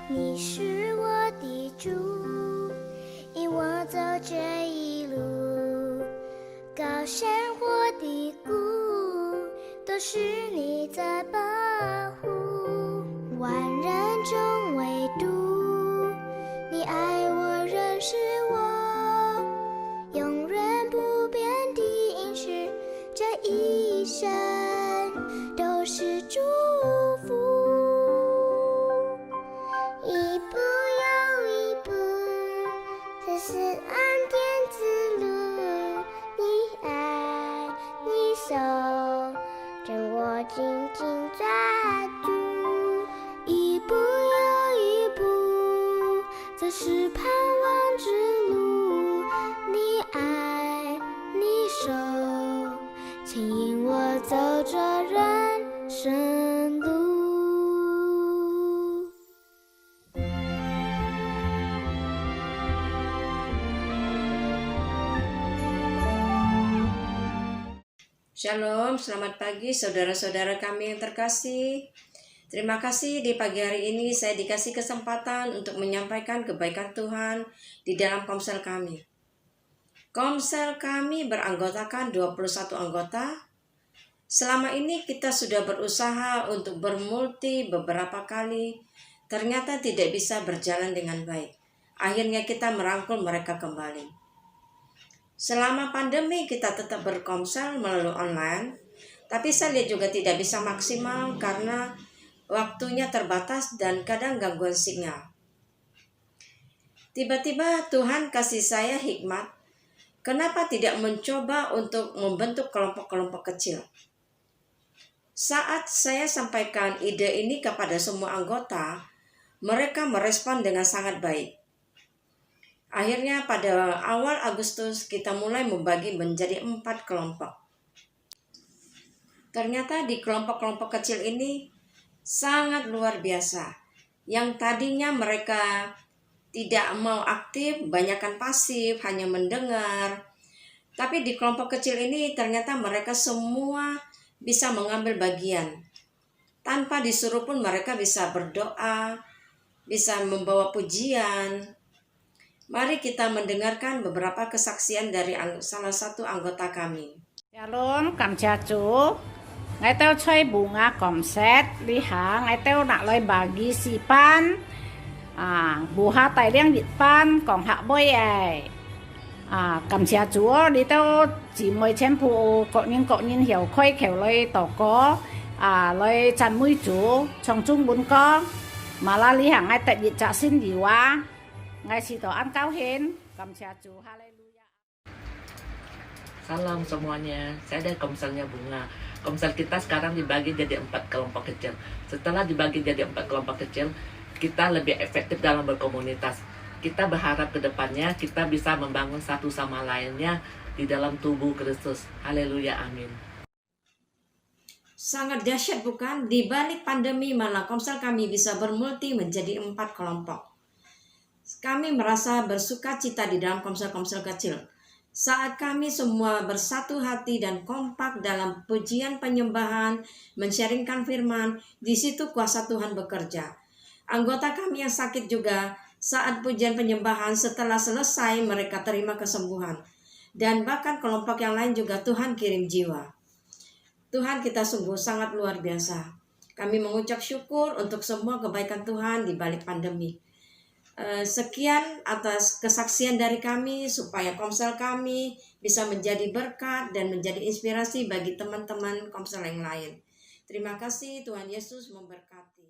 你是我的主，引我走这一路，高山或低谷，都是你在保护。万人中唯独你爱我，认识我，永远不变的应许，这一生都是祝福。一步又一步，这是恩典之路，你爱你手将我紧紧抓住。一步又一步，这是盼望之路，你爱你手牵引我走这人生路。Shalom, selamat pagi saudara-saudara kami yang terkasih. Terima kasih di pagi hari ini saya dikasih kesempatan untuk menyampaikan kebaikan Tuhan di dalam komsel kami. Komsel kami beranggotakan 21 anggota. Selama ini kita sudah berusaha untuk bermulti beberapa kali, ternyata tidak bisa berjalan dengan baik. Akhirnya kita merangkul mereka kembali. Selama pandemi kita tetap berkomsel melalui online, tapi saya lihat juga tidak bisa maksimal karena waktunya terbatas dan kadang gangguan sinyal. Tiba-tiba Tuhan kasih saya hikmat, kenapa tidak mencoba untuk membentuk kelompok-kelompok kecil. Saat saya sampaikan ide ini kepada semua anggota, mereka merespon dengan sangat baik. Akhirnya pada awal Agustus kita mulai membagi menjadi 4 kelompok. Ternyata di kelompok-kelompok kecil ini sangat luar biasa. Yang tadinya mereka tidak mau aktif, banyakkan pasif, hanya mendengar. Tapi di kelompok kecil ini ternyata mereka semua bisa mengambil bagian. Tanpa disuruh pun mereka bisa berdoa, bisa membawa pujian. Mari kita mendengarkan beberapa kesaksian dari salah satu anggota kami. Shalom, cảm cha Chúa. Ngày tao chơi bunga komset li ha, ngày tao nak loi bagi sipan. Buha tai liang dit pan kong hạ bôi ai. Cảm cha Chúa đi tao chỉ mới chen phụ cọ nhìn hiểu khơi khéo loi tỏ có, loi chăn mũi Chúa trong chung bún có. Mà la li ha ngày tại dit cha xin gì quá. Ngày si to an cao hen, cảm cha Chúa, haleluya. Salam semuanya, saya dari komselnya Bunga. Komsel kita sekarang dibagi jadi 4 kelompok kecil. Setelah dibagi jadi 4 kelompok kecil, kita lebih efektif dalam berkomunitas. Kita berharap ke depannya kita bisa membangun satu sama lainnya di dalam tubuh Kristus. Haleluya, amin. Sangat dahsyat bukan? Di balik pandemi malah komsel kami bisa bermulti menjadi 4 kelompok. Kami merasa bersuka cita di dalam komsel-komsel kecil. Saat kami semua bersatu hati dan kompak dalam pujian penyembahan, men-sharingkan firman, di situ kuasa Tuhan bekerja. Anggota kami yang sakit juga, saat pujian penyembahan setelah selesai mereka terima kesembuhan. Dan bahkan kelompok yang lain juga Tuhan kirim jiwa. Tuhan kita sungguh sangat luar biasa. Kami mengucap syukur untuk semua kebaikan Tuhan di balik pandemi. Sekian atas kesaksian dari kami supaya komsel kami bisa menjadi berkat dan menjadi inspirasi bagi teman-teman komsel yang lain. Terima kasih, Tuhan Yesus memberkati.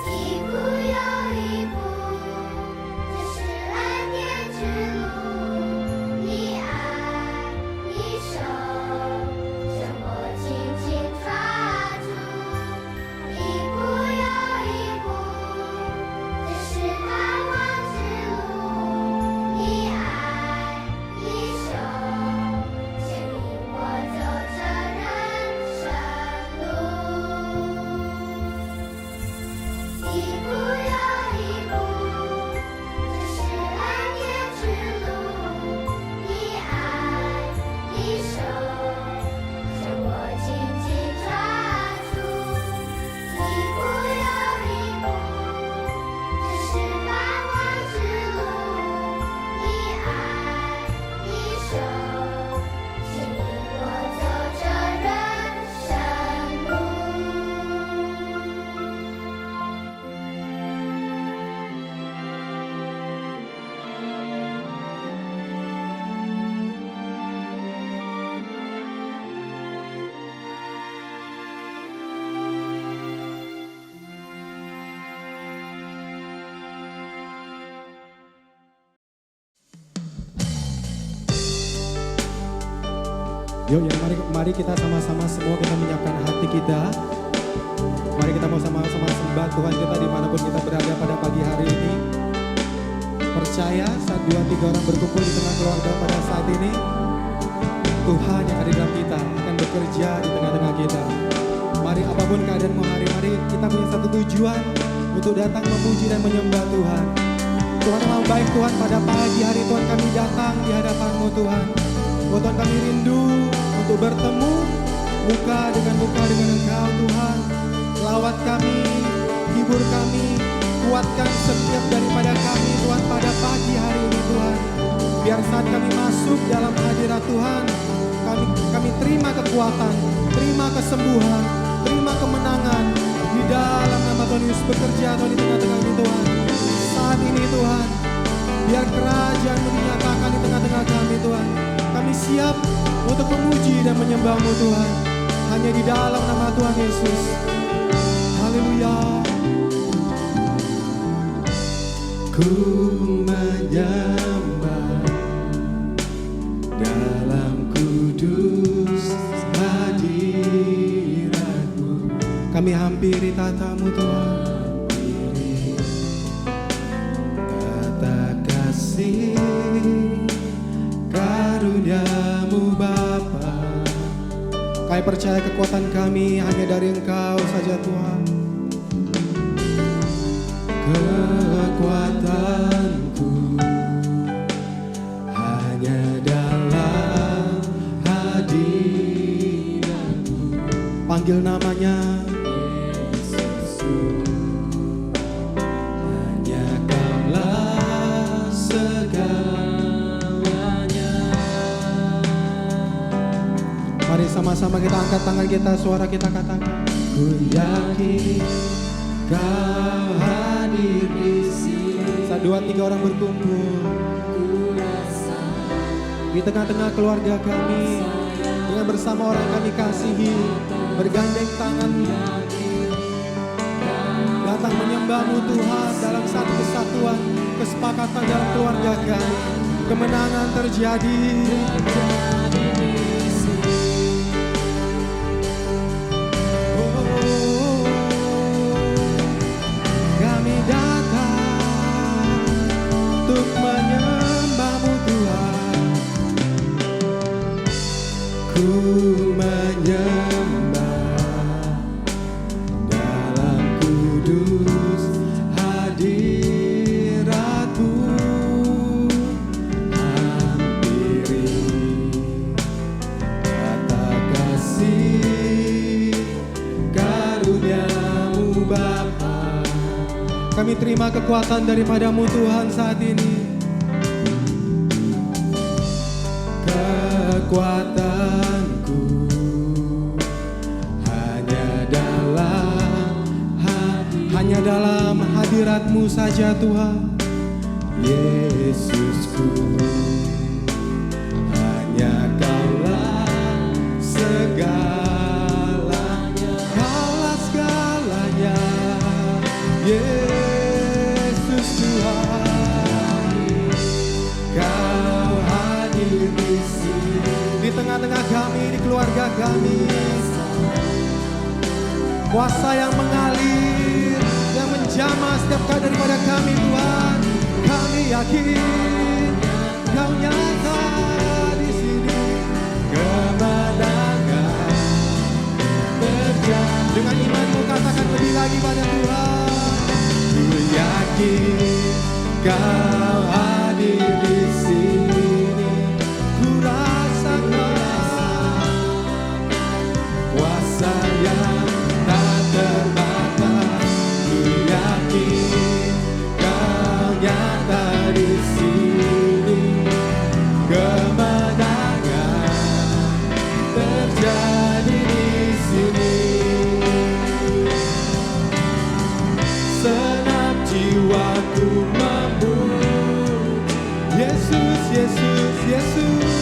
一步又一步，这是爱。Yuk ya, mari kita sama-sama semua kita menyiapkan hati kita. Mari kita mau sama-sama sembah Tuhan kita dimanapun kita berada pada pagi hari ini. Percaya saat 2-3 orang berkumpul di tengah keluarga pada saat ini, Tuhan yang ada dalam kita akan bekerja di tengah-tengah kita. Mari apapun keadaanmu hari, mari kita punya satu tujuan untuk datang memuji dan menyembah Tuhan. Tuhan yang baik Tuhan, pada pagi hari Tuhan kami datang di hadapan-Mu Tuhan. Oh Tuhan, kami rindu untuk bertemu muka dengan Engkau Tuhan. Lawat kami, hibur kami, kuatkan setiap daripada kami Tuhan pada pagi hari ini Tuhan. Biar saat kami masuk dalam hadirat Tuhan, kami terima kekuatan, terima kesembuhan, terima kemenangan di dalam nama Tuhan Yesus bekerja Tuhan di tengah-tengah ini Tuhan. Saat ini Tuhan, biar kerajaan-Mu dinyatakan di tengah-tengah kami Tuhan. Kami siap untuk memuji dan menyembah-Mu Tuhan, hanya di dalam nama Tuhan Yesus. Haleluya. Ku menyembah dalam kudus hadirat-Mu. Kami hampiri tata-Mu Tuhan. Tata kasih karunia-Mu Bapa. Kami percaya kekuatan kami hanya dari Engkau saja Tuhan. Kekuatanku hanya dalam hadirat-Mu. Panggil namanya Yesus. Hanya Kaulah segalanya. Mari sama-sama kita angkat tangan kita, suara kita katakan, ku yakin Kau hadir di sini. Saat 2-3 orang berkumpul di tengah-tengah keluarga kami, dengan bersama orang kami kasihi, bergandeng tangan, datang menyembah-Mu Tuhan dalam satu kesatuan, kesepakatan dalam keluarga kami. Kemenangan terjadi. Untuk menyembah-Mu Tuhan, ku menyembah dalam kudus hadirat-Mu. Hampiri kata kasih karunia-Mu Bapa. Kami terima kekuatan daripada-Mu Tuhan saat ini. Kekuatanku hanya dalam hadirat-Mu saja Tuhan. Yesusku, hanya Kaulah segalanya. Kaulah segalanya, Yesus Tuhan. Kau hadir di sini, di tengah-tengah kami, di keluarga kami. Kuasa yang mengalir, yang menjamah setiap kali daripada kami Tuhan. Kami yakin Kau nyata di sini. Kemenangan terjadi. Dengan imanmu katakan lebih lagi pada Tuhan. Ku yakin Kau hadir di sini. Ku rasakan kuasa yang tak terbatas. Ku yakin Kau nyata di sini. Kemenangan terjadi di sini. Senam jiwaku memuji Yesus, Yesus, Yesus.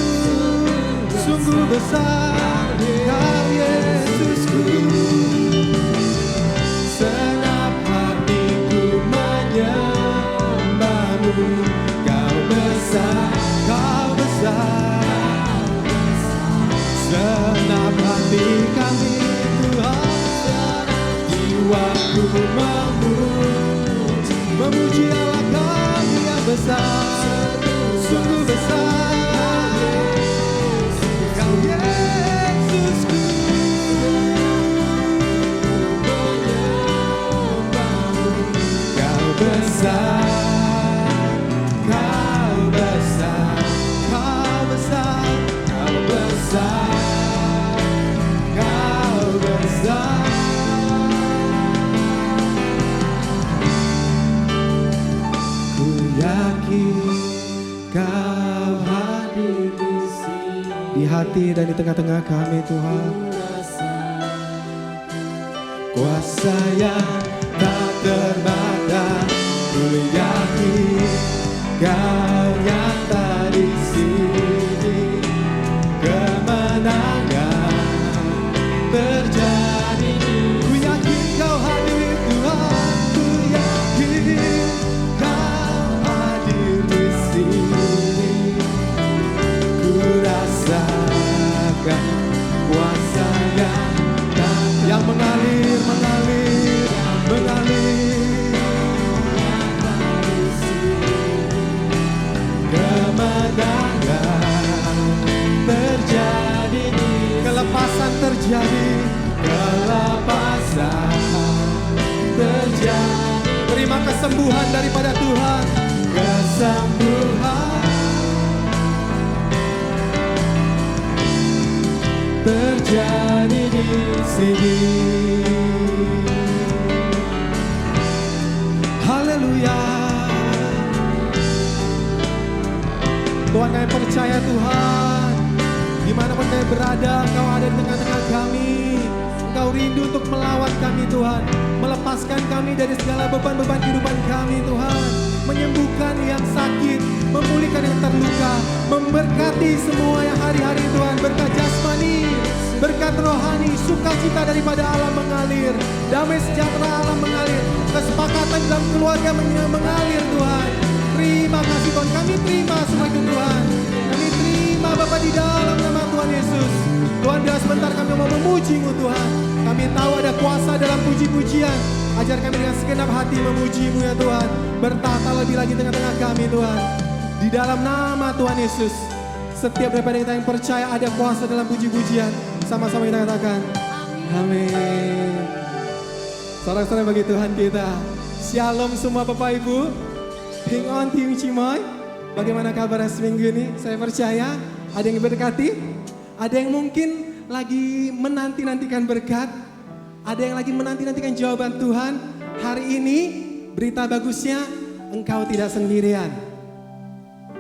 Sungguh besar Kau Yesusku. Senap hatiku menyembah-Mu. Kau besar, Kau besar. besar, Kau Yesusku. Kau besar, Kau besar, Kau besar, Kau besar, Kau besar. Ku yakin Kau hadir di sini, di hati dan di tengah-tengah kami Tuhan. Kuasa yang tak terbatas, ku yakin Kau nyata di sini. Kemenangan terjadi. Ku yakin Kau hadir Tuhan, ku yakin Kau hadir di sini. Ku rasakan kuasa yang mengalir, mengalir, mengalir. Kemenangan terjadi, kelepasan terjadi, kelepasan terjadi. Terima kesembuhan daripada Tuhan, kesembuhan terjadi di sini. Haleluya. Tuhan, kami percaya Tuhan, dimanapun kami berada, Engkau ada di tengah-tengah kami. Engkau rindu untuk melawat kami Tuhan, melepaskan kami dari segala beban-beban kehidupan kami Tuhan, menyembuhkan yang sakit, memulihkan yang terluka, memberkati semua yang hari-hari Tuhan, berkat jasmani, berkat rohani, sukacita daripada Allah mengalir, damai sejahtera Allah mengalir, kesepakatan dalam keluarga mengalir Tuhan. Terima kasih Tuhan, kami terima semua itu Tuhan. Kami terima Bapa di dalam nama Tuhan Yesus. Tuhan, biar sebentar kami mau memuji-Mu Tuhan. Kami tahu ada kuasa dalam puji-pujian. Ajar kami dengan segenap hati memuji-Mu ya Tuhan. Bertata lebih lagi tengah-tengah kami Tuhan. Di dalam nama Tuhan Yesus, setiap daripada kita yang percaya ada kuasa dalam puji-pujian, sama-sama kita katakan amin. Sorak-sorai bagi Tuhan kita. Shalom semua Bapak Ibu. Hing on Tim Cimoy. Bagaimana kabar seminggu ini? Saya percaya ada yang berkati, ada yang mungkin lagi menanti-nantikan berkat, ada yang lagi menanti-nantikan jawaban Tuhan. Hari ini berita bagusnya, engkau tidak sendirian.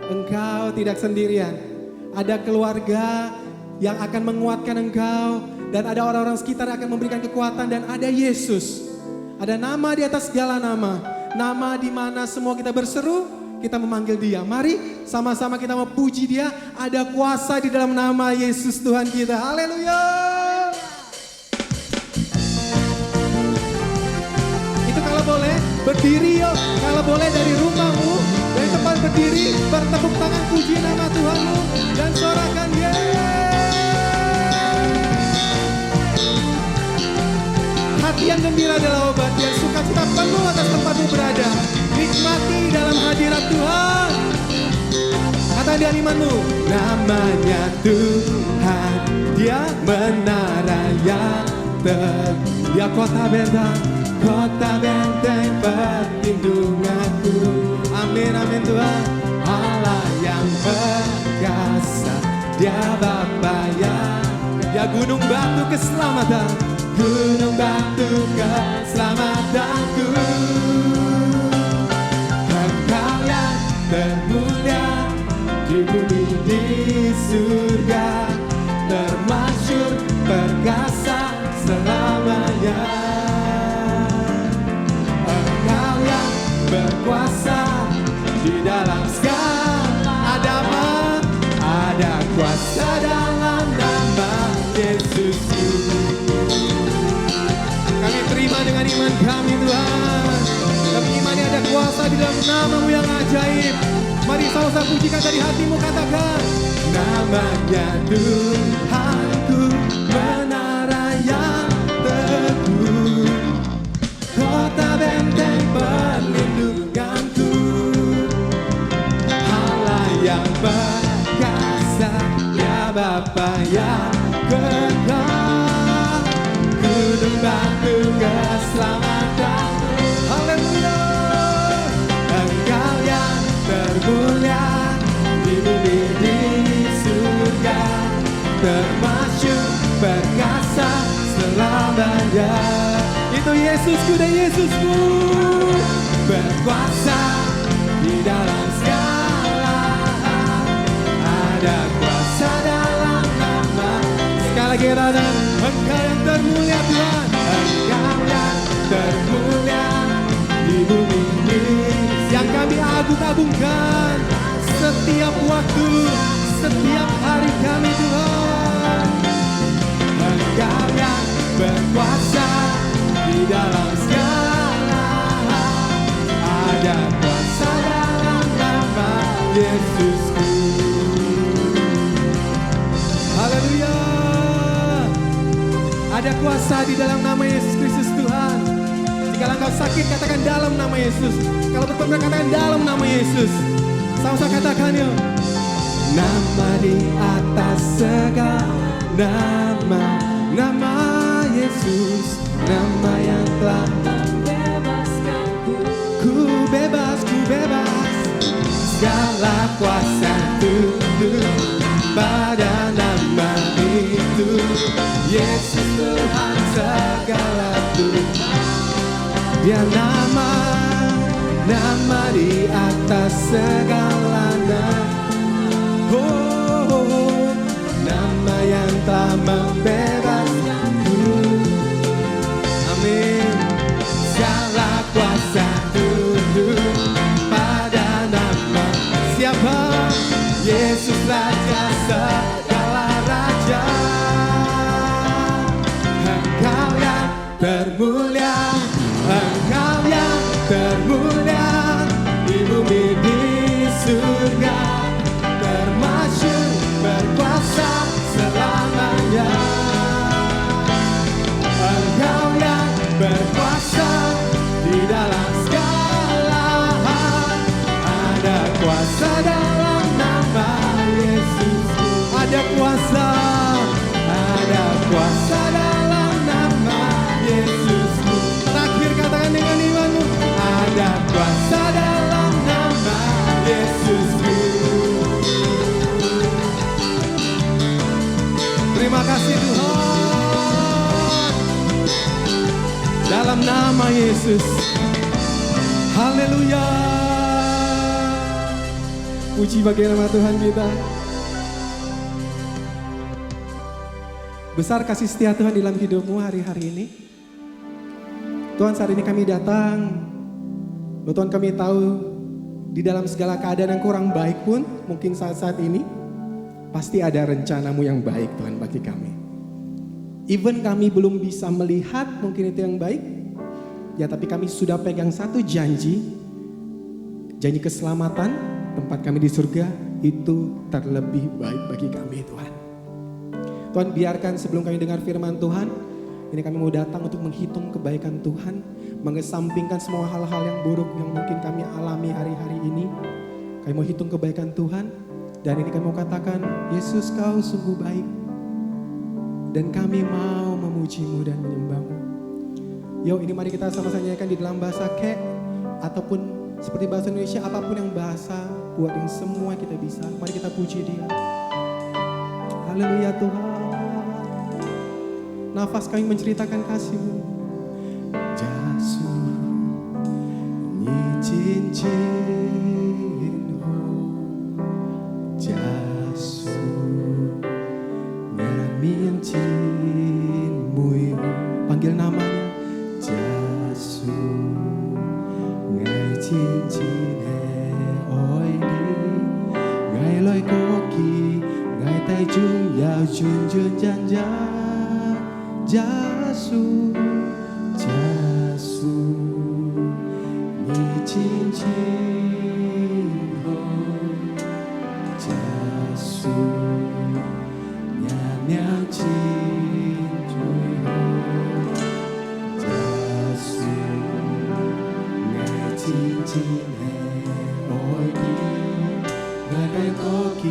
Engkau tidak sendirian. Ada keluarga yang akan menguatkan engkau, dan ada orang-orang sekitar yang akan memberikan kekuatan, dan ada Yesus. Ada nama di atas segala nama, nama di mana semua kita berseru, kita memanggil Dia. Mari sama-sama kita memuji Dia. Ada kuasa di dalam nama Yesus Tuhan kita. Haleluya. Itu kalau boleh berdiri yuk. Kalau boleh dari rumahmu, dari tempat berdiri, bertepuk tangan puji nama Tuhanmu dan sorakan hati yang gembira adalah obat, yang sukacita penuh atas tempatmu berada. Nikmati dalam hadirat Tuhan. Kata di imanmu, namanya Tuhan, Dia menara yang Dia kota benteng perlindunganku. Amin, amin Tuhan. Allah yang perkasa, Dia Bapa yang, Dia gunung batu keselamatan, gunung batu keselamatanku. Engkau yang termulia di bumi di surga, termasyhur perkasa selamanya. Engkau yang berkuasa di dalam segala ada kuasa dalam nama Yesusku. Kami terima dengan iman kami Tuhan. Kami imani ada kuasa di dalam nama-Mu yang ajaib. Mari sama-sama pujikan dari hatimu, katakan namanya Tuhanku, menara yang teguh, kota benteng perlindunganku. Allah yang perkasa, ya Bapa yang kekal, gunung batu keselamatan. Haleluya. Engkau yang termulia di bumi di surga, termasyur perkasa selamanya. Itu Yesusku dan Yesusmu, berkuasa di dalam segala hal. Ada kuasa dalam nama. Sekali lagi katakan, Engkau yang termulia Tuhan, Engkau yang termulia di bumi ini, yang kami agung-agungkan setiap waktu, setiap hari kami Tuhan. Engkau yang berkuasa di dalam segala hal. Ada kuasa dalam nama Yesusku. Haleluya. Ada kuasa di dalam nama Yesus Kristus Tuhan. Jika engkau sakit, katakan dalam nama Yesus. Kalau bertobat, katakan dalam nama Yesus. Sama-sama katakan yuk. Nama di atas segala nama, nama Yesus, nama yang telah membebaskanku. Ku bebas, segala kuasa tunduk pada nama itu. Yesus Tuhan segala Tuhan. Dia nama di atas segala nama. Oh, nama yang telah membebaskanku. Amin. Segala kuasa tunduk pada nama siapa? Yesus Raja segala raja. Engkau yang termulia, Engkau yang termulia di bumi di surga, termasyur berkuasa selamanya. Engkau yang berkuasa di dalam segala hal. Ada kuasa dalam nama Yesus. Ada kuasa dalam nama Yesus. Terakhir katakan dengan imanmu, ada kuasa dalam nama Yesusku. Terima kasih Tuhan. Dalam nama Yesus. Haleluya. Puji bagi nama Tuhan kita. Besar kasih setia Tuhan dalam hidupmu hari-hari ini. Tuhan, saat ini kami datang. Tuhan, kami tahu di dalam segala keadaan yang kurang baik pun, mungkin saat-saat ini pasti ada rencanamu yang baik Tuhan bagi kami. Even kami belum bisa melihat mungkin itu yang baik, ya tapi kami sudah pegang satu janji keselamatan, tempat kami di surga itu terlebih baik bagi kami Tuhan. Tuhan, biarkan sebelum kami dengar firman Tuhan, ini kami mau datang untuk menghitung kebaikan Tuhan, mengesampingkan semua hal-hal yang buruk yang mungkin kami alami hari-hari ini. Kami mau hitung kebaikan Tuhan, dan ini kami mau katakan, Yesus Kau sungguh baik, dan kami mau memuji-Mu dan menyembah-Mu. Yuk, ini mari kita sama-sama nyanyikan di dalam bahasa Kek, ataupun seperti bahasa Indonesia, apapun yang bahasa buat yang semua kita bisa. Mari kita puji Dia. Haleluya Tuhan. Nafas kami menceritakan kasih-Mu. Jasu ni cincin ho, Jasu ngamin cin mui ho. Panggil namanya. Jasu ngai cincin he oi di, ngai loi koki, ngai tai chung yao chun chun jan jan. Jasu, Jasu, ni cincin ho, Jasu, nyam cin cui ho, Jasu, ngai cincin he oi di, ngai tay có kỳ,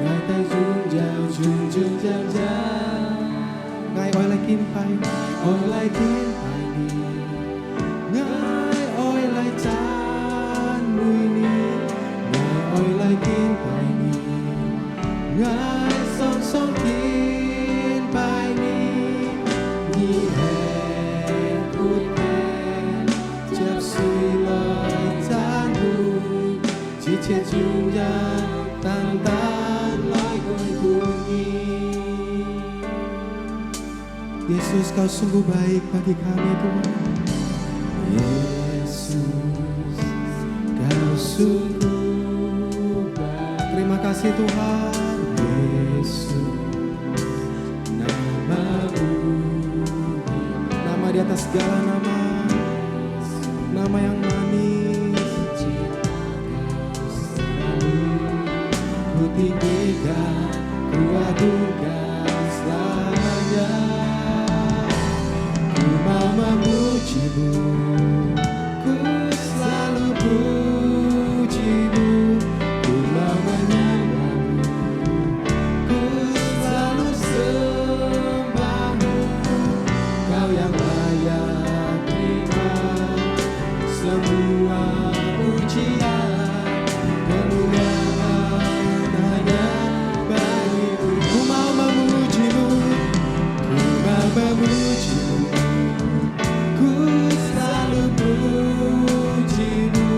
Ngài tay dung dàng dàng. Ngài ôi lại kim pai đi, Ngài ôi lại chan mùi ni, Ngài ôi lại kim pai đi, Ngài song kim pai ni, Nhi hẹn cút hẹn, chấp suy lời chan mùi, chỉ chết dung dàng tan lối ngôi bunyi. Yesus, Kau sungguh baik bagi kami Tuhan. Yesus, Kau sungguh baik. Terima kasih Tuhan. Yesus, nama-Mu, nama di atas segala nama, nama yang manis. Ku tinggikan, ku agungkan selamanya. Ku mau memuji-Mu, ku selalu puji-Mu. Ku mau menyembah-Mu, ku selalu sembah-Mu. Kau yang layak terima semua pujian, kemuliaan hanya bagi-Mu. Ku mau memuji-Mu, ku mau memuji-Mu, ku selalu puji-Mu.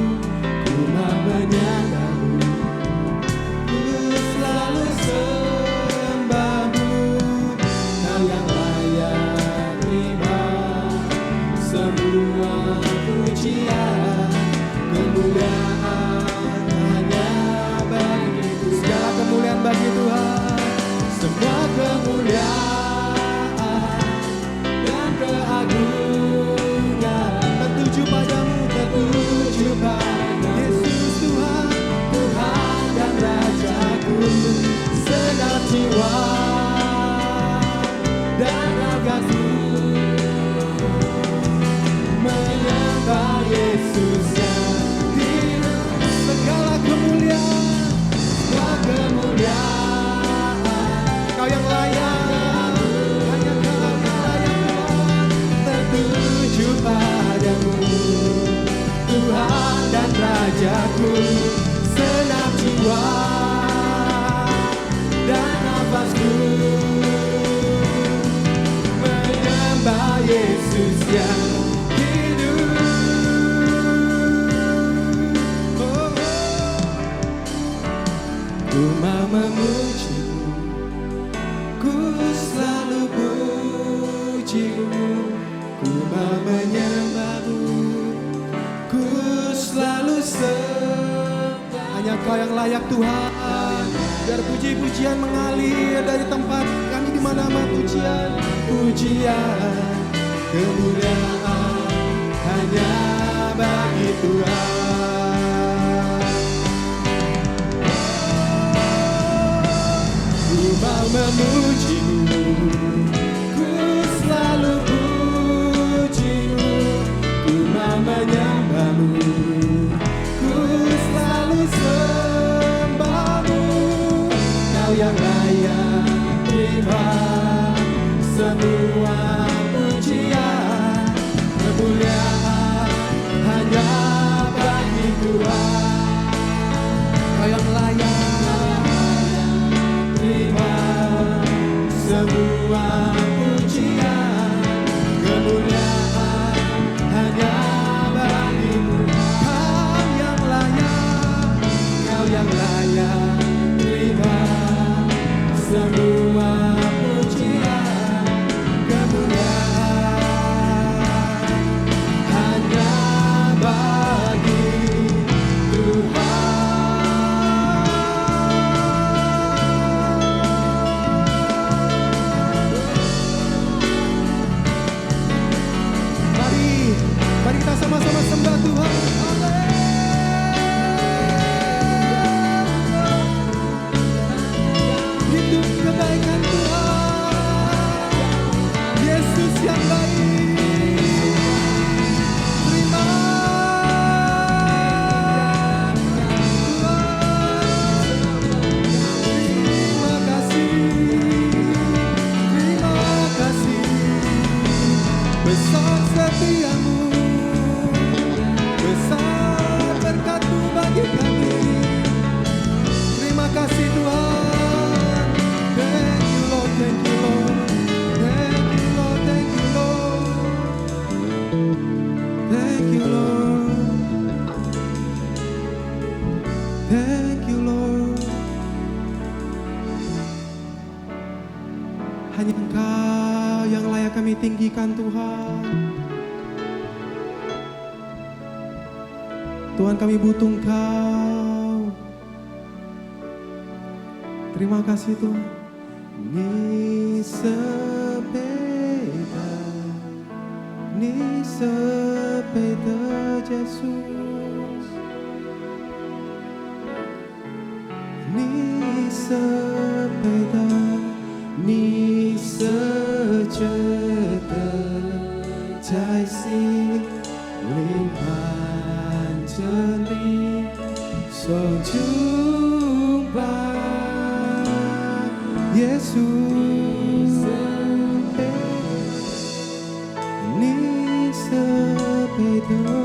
Ku mau menyembah-Mu, ku selalu sembah-Mu. Kau yang layak terima semua pujian, kemuliaan hanya bagi-Mu. Segala kemuliaan bagi Tuhan, semua kemuliaan dan keagungan tertuju padamu, tertuju pada Yesus Tuhan, Tuhan dan Rajaku. Segenap jiwa dan ragaku menyembah Yesus yang hidup. Segala kemuliaan, segala kemuliaan, Kau yang layak, hanya Kau yang layak Tuhan, tertuju padamu, Tuhan dan Rajaku. Segenap jiwa dan nafasku menyembah Yesus yang hidup. Oh, ku mau memuji-Mu, ku selalu puji-Mu. Ku mau menyembah-Mu, ku selalu sembah. Hanya Kau yang layak Tuhan. Biar puji-pujian mengalir dari tempat kami di mana-mana. Pujian, kemuliaan hanya bagi Tuhan. Ku mau memuji-Mu, ku selalu puji-Mu. Ku mau menyembah-Mu, ku selalu sembah-Mu. Kau yang layak terima semua pujian, kemuliaan hanya bagi Tuhan. Kau yang layak terima semua pujian, kemuliaan hanya bagi-Mu. Kau yang layak terima Hanya Engkau yang layak kami tinggikan Tuhan. Tuhan, kami butuh Engkau. Terima kasih Tuhan. Ni sepeda Jesus. Ni sepeda ni sejata Chai si linh hàn chân đi sống chung ba Yesus ni sepeda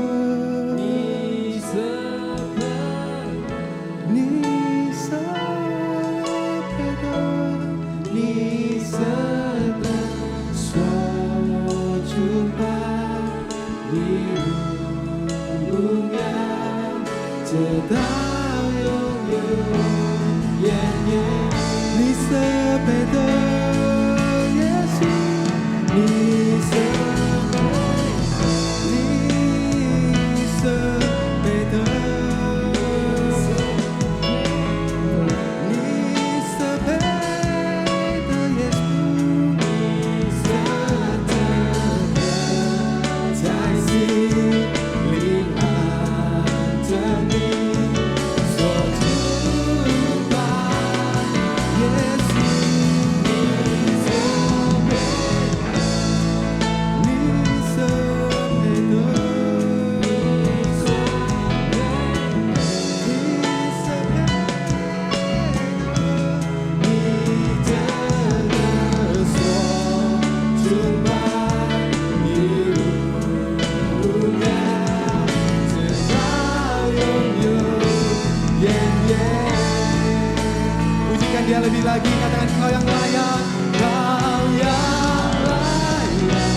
Dia lebih lagi, katakan Kau yang layak, Kau yang layak,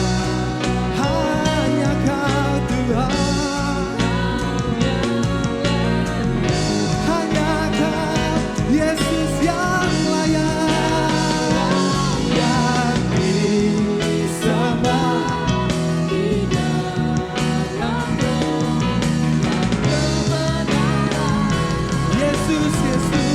hanya Kau Tuhan, hanya Kau Yesus yang layak, yang disembah di dalam roh dan kebenaran. Yesus, Yesus.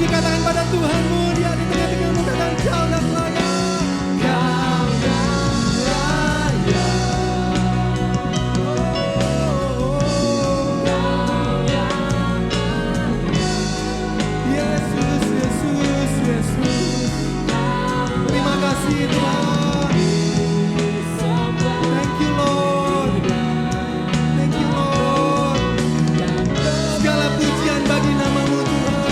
Katakan pada Tuhanmu, Dia di tengah-tengahmu, katakan Kau yang layak, Kau yang layak, Kau yang layak, Yesus, Yesus, Yesus. Terima kasih Tuhan. Thank you Lord, thank you Lord. Segala pujian bagi nama-Mu Tuhan.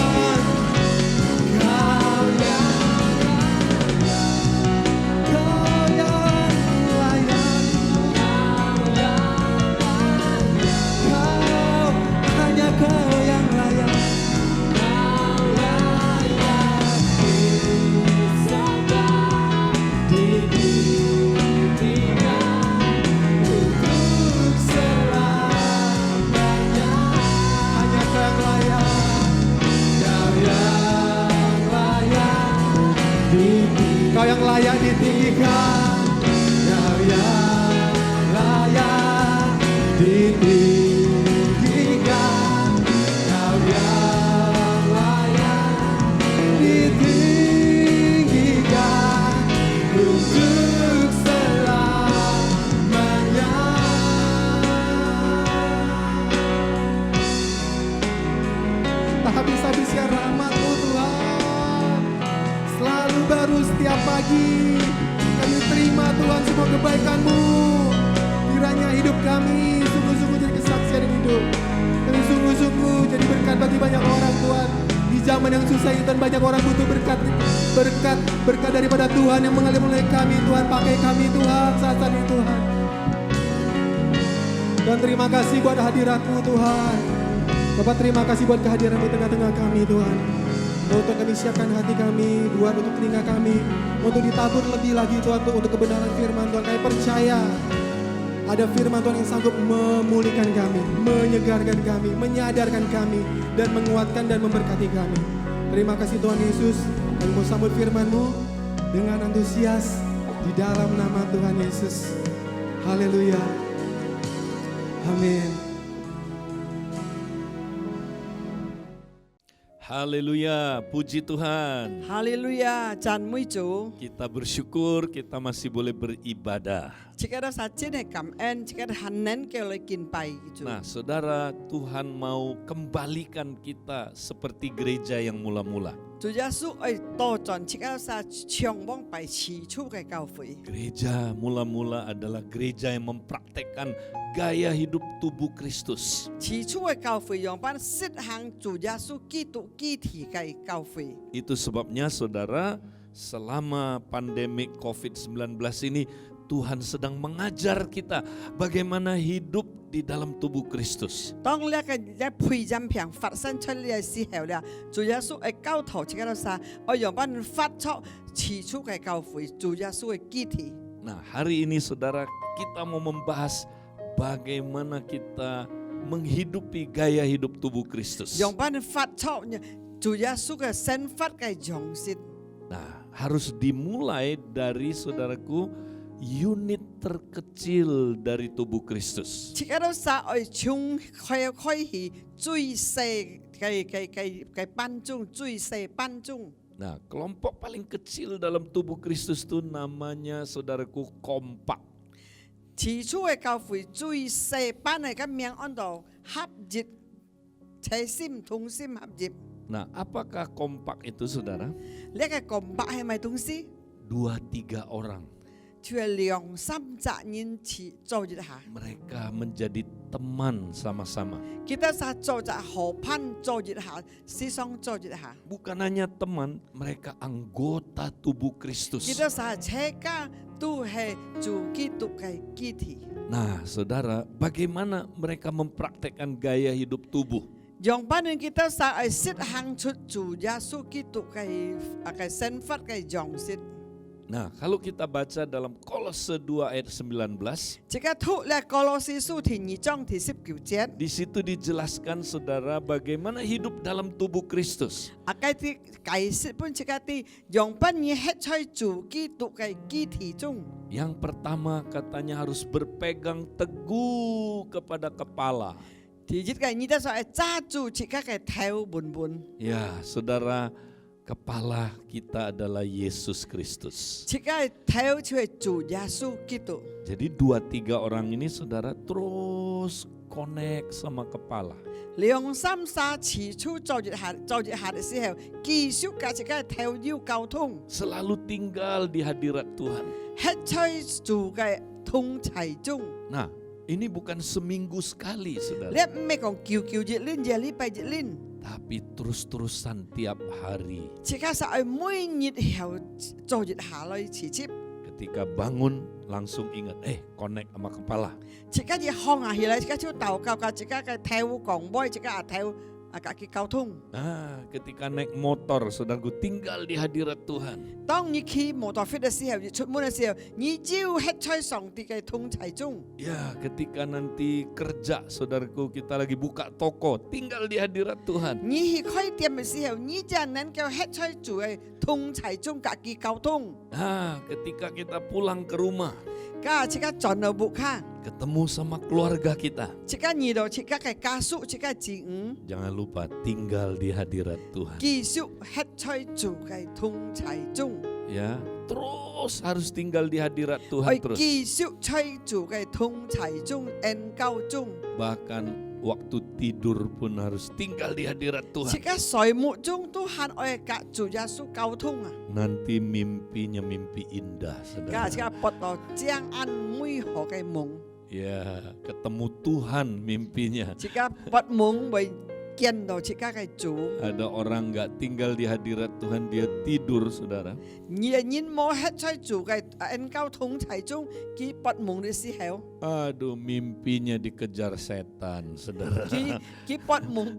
Kau yang layak ditinggikan, Kau yang layak ditinggikan, Kau yang layak ditinggikan untuk selamanya. Tak habis-habisnya rahmat-Mu Tuhan, selalu baru setiap pagi. Kami terima Tuhan semua kebaikan-Mu. Kiranya hidup kami sungguh-sungguh jadi kesaksian yang hidup. Kami sungguh-sungguh jadi berkat bagi banyak orang Tuhan. Di zaman yang susah ini Tuhan, banyak orang butuh berkat daripada Tuhan yang mengalir oleh kami Tuhan. Pakai kami Tuhan saat ini Tuhan. Dan terima kasih buat hadirat-Mu Tuhan. Bapak terima kasih buat kehadiran di tengah-tengah kami Tuhan. Untuk kami siapkan hati kami, Tuhan, untuk telinga kami, untuk ditabur lebih lagi Tuhan, untuk kebenaran firman Tuhan. Kami percaya ada firman Tuhan yang sanggup memulihkan kami, menyegarkan kami, menyadarkan kami, dan menguatkan dan memberkati kami. Terima kasih Tuhan Yesus. Kami mau sambut firman-Mu dengan antusias di dalam nama Tuhan Yesus. Haleluya. Amin. Haleluya, puji Tuhan. Haleluya, Chan Mui Chủ. Kita bersyukur kita masih boleh beribadah. Chúng ta sẽ chiến cảm ơn, chúng ta hành nén kêu lời kính bày Chủ. Nah, saudara, Tuhan mau kembalikan kita seperti gereja yang mula-mula. Chủ Giêsu ơi, tô tròn chúng ta sẽ trường bóng bài chỉ chu cái cao phủy. Gereja mula-mula adalah gereja yang mempraktekkan gaya hidup tubuh Kristus. Chỉ chu cái cao phủy yang ban xích hàng Chủ Giêsu Kitô kỳ thị cái cao phủy. Itu sebabnya saudara, selama pandemi COVID-19 ini Tuhan sedang mengajar kita bagaimana hidup di dalam tubuh Kristus. Tông lẽ cái phủy giam phiền phát sinh cho lẽ sự hiểu lẽ Chủ Giêsu ở cao thổ chúng ta sẽ ở yang ban phát cho chỉ chu cái cao phủy Chủ Giêsu ở kỳ thị. Nah, hari ini saudara, kita mau membahas bagaimana kita menghidupi gaya hidup tubuh Kristus. Yang ban phát cho Chủ Giêsu cái sinh phát cái dòng sinh. Nah, harus dimulai dari saudaraku unit terkecil dari tubuh Kristus. Chúng ta sẽ ở chung khởi hi最細cái ban chung最細ban chung. Nah, kelompok paling kecil dalam tubuh Kristus itu namanya saudaraku kompak. 起初嘅教會最細班係咁名按度合業，齊心同心合業。 Nah, apakah kompak itu saudara? 呢個共白係咪東西？ 2-3 orang. 就係2-3隻人齊做一下， Mereka menjadi teman sama-sama. kita sa做隻河畔做一下，思想做一下， Bukan hanya teman, mereka anggota tubuh Kristus. kita sa車家都係做基督嘅機體。 Nah, saudara, bagaimana mereka mempraktekkan gaya hidup tubuh? 讓班人kita sa ay sit hang出主耶穌基督嘅身法嘅樣式。 Nah, kalau kita baca dalam Kolose 2 ayat 19, 這個讀咧歌羅西書第2章第19節， di situ dijelaskan saudara bagaimana hidup dalam tubuh Kristus. 嗰啲解釋本這個啲用班人吃在主基督嘅機體中。 Yang pertama katanya harus berpegang teguh kepada kepala. 第一個你得說揸住這個嘅頭本本， Ya, saudara, kepala kita adalah Yesus Kristus. 這個頭就係主耶穌基督。 Jadi 2-3 orang ini saudara terus connect sama kepala. 2-3起初做一下嘅時候，繼續跟這個頭要溝通， Selalu tinggal di hadirat Tuhan. 吃在主嘅同齊中。 Nah, ini bukan seminggu sekali 你 saudara. 唔係講叫日練，日禮拜日練， Tapi terus-terusan tiap hari. 這個係每日後做一下來持接。 Ketika bangun langsung ingat, connect sama kepala. 這個要放下起來，這個就禱告㗎，這個嘅頭講杯，這個頭嘅溝通。 Nah, ketika naik motor, saudaraku tinggal di hadirat Tuhan. 當你騎摩托車嘅時候，出門嘅時候，你要吃在上帝嘅同齊中。 Ya, ketika nanti kerja, saudaraku, kita lagi buka toko, tinggal di hadirat Tuhan. 你去開店嘅時候，你就能夠吃在主嘅同齊中嘅溝通。 Nah, ketika kita pulang ke rumah, 家這個轉到屋企， ketemu sama keluarga kita. 這個遇到這個嘅家屬，這個子女， Jangan lupa tinggal di hadirat Tuhan. 繼續吃在主嘅同齊中。 Ya, terus harus tinggal di hadirat 去 Tuhan terus. 繼續在主嘅同齊中、恩高中。 Bahkan waktu tidur pun harus tinggal di hadirat 這 Tuhan. 個睡夢中都係愛กับ主耶穌溝通啊！ Nanti mimpinya mimpi indah, 家 saudara. 這個不到將安美好嘅夢， Ya, ketemu Tuhan mimpinya. 這個不夢為见到自家嘅主。 Ada orang nggak tinggal di hadirat Tuhan, dia tidur, saudara. 人冇吃出主嘅交通齊中，佢不夢嘅時候， Aduh, mimpinya dikejar setan, saudara. 佢不夢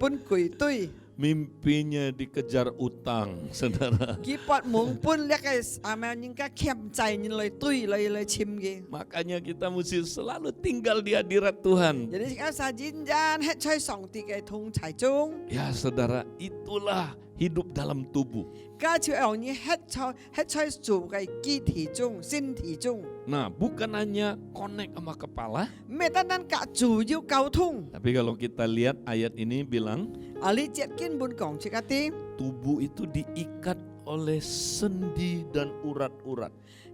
搬鬼堆， Mimpinya dikejar utang, saudara. 佢不夢搬呢個咩人家欠債人嚟堆嚟簽嘅。 Makanya kita mesti selalu tinggal di hadirat Tuhan. Jadi sekarang sajinjan het choi song ti cái thung chai chung, Ya saudara, itulah hidup dalam tubuh. ca chữ ảo như het choi chủ cái ki thị chung, sin thị chung. Nah, bukan hanya connect sama kepala, Mẹ ta đang cả chủ yêu cao thung, tapi kalau kita lihat ayat ini bilang ali jet kin bun kong chika ti, tubuh itu diikat oleh sendi dan urat-urat.